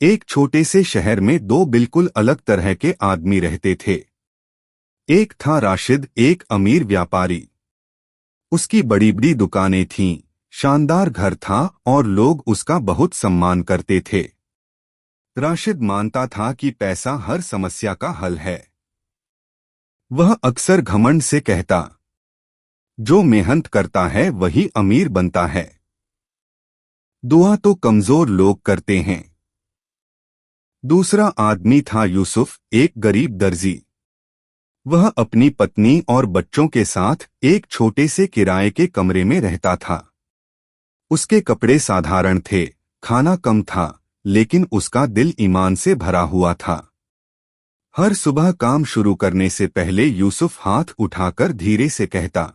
एक छोटे से शहर में दो बिल्कुल अलग तरह के आदमी रहते थे। एक था राशिद, एक अमीर व्यापारी। उसकी बड़ी बड़ी दुकानें थीं, शानदार घर था और लोग उसका बहुत सम्मान करते थे। राशिद मानता था कि पैसा हर समस्या का हल है। वह अक्सर घमंड से कहता, जो मेहनत करता है वही अमीर बनता है। दुआ तो कमजोर लोग करते हैं। दूसरा आदमी था यूसुफ, एक गरीब दर्जी। वह अपनी पत्नी और बच्चों के साथ एक छोटे से किराए के कमरे में रहता था। उसके कपड़े साधारण थे, खाना कम था, लेकिन उसका दिल ईमान से भरा हुआ था। हर सुबह काम शुरू करने से पहले यूसुफ हाथ उठाकर धीरे से कहता,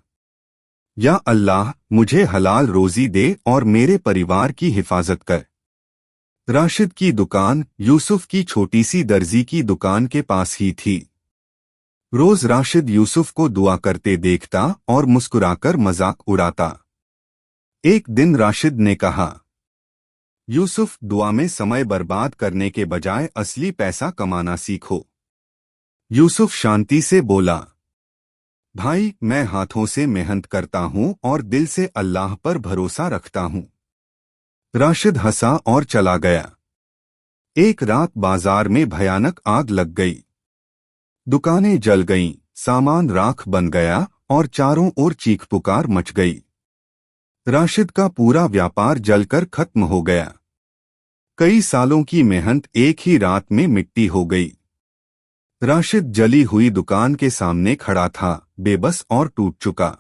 या अल्लाह, मुझे हलाल रोजी दे और मेरे परिवार की हिफाजत कर। राशिद की दुकान यूसुफ की छोटी सी दर्जी की दुकान के पास ही थी। रोज राशिद यूसुफ को दुआ करते देखता और मुस्कुराकर मजाक उड़ाता। एक दिन राशिद ने कहा, यूसुफ, दुआ में समय बर्बाद करने के बजाय असली पैसा कमाना सीखो। यूसुफ शांति से बोला, भाई, मैं हाथों से मेहनत करता हूँ और दिल से अल्लाह पर भरोसा रखता हूँ। राशिद हंसा और चला गया। एक रात बाजार में भयानक आग लग गई। दुकानें जल गईं, सामान राख बन गया और चारों ओर चीख पुकार मच गई। राशिद का पूरा व्यापार जलकर खत्म हो गया। कई सालों की मेहनत एक ही रात में मिट्टी हो गई। राशिद जली हुई दुकान के सामने खड़ा था, बेबस और टूट चुका।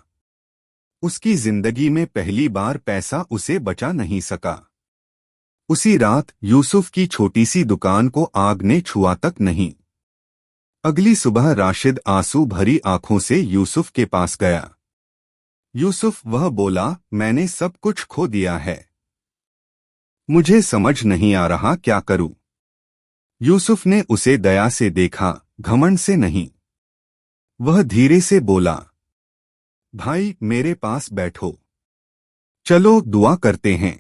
उसकी जिंदगी में पहली बार पैसा उसे बचा नहीं सका। उसी रात यूसुफ की छोटी सी दुकान को आग ने छुआ तक नहीं। अगली सुबह राशिद आंसू भरी आंखों से यूसुफ के पास गया। यूसुफ, वह बोला, मैंने सब कुछ खो दिया है। मुझे समझ नहीं आ रहा क्या करूं। यूसुफ ने उसे दया से देखा, घमंड से नहीं। वह धीरे से बोला, भाई, मेरे पास बैठो। चलो दुआ करते हैं।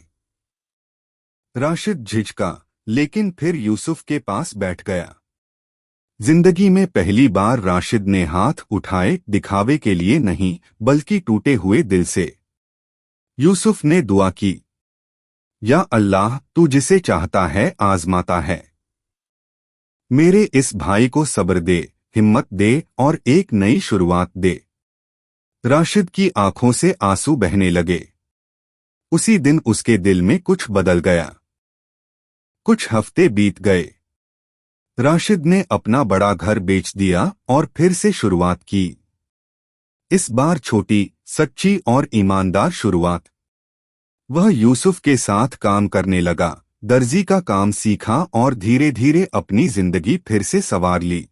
राशिद झिझका, लेकिन फिर यूसुफ के पास बैठ गया। जिंदगी में पहली बार राशिद ने हाथ उठाए, दिखावे के लिए नहीं, बल्कि टूटे हुए दिल से। यूसुफ ने दुआ की, या अल्लाह, तू जिसे चाहता है आजमाता है। मेरे इस भाई को सब्र दे, हिम्मत दे और एक नई शुरुआत दे। राशिद की आंखों से आंसू बहने लगे। उसी दिन उसके दिल में कुछ बदल गया। कुछ हफ्ते बीत गए। राशिद ने अपना बड़ा घर बेच दिया और फिर से शुरुआत की। इस बार छोटी, सच्ची और ईमानदार शुरुआत। वह यूसुफ के साथ काम करने लगा, दर्जी का काम सीखा और धीरे धीरे अपनी जिंदगी फिर से संवार ली।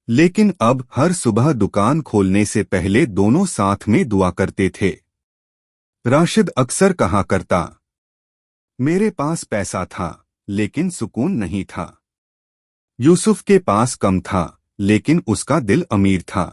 लेकिन अब हर सुबह दुकान खोलने से पहले दोनों साथ में दुआ करते थे। राशिद अक्सर कहा करता, मेरे पास पैसा था, लेकिन सुकून नहीं था। यूसुफ के पास कम था, लेकिन उसका दिल अमीर था।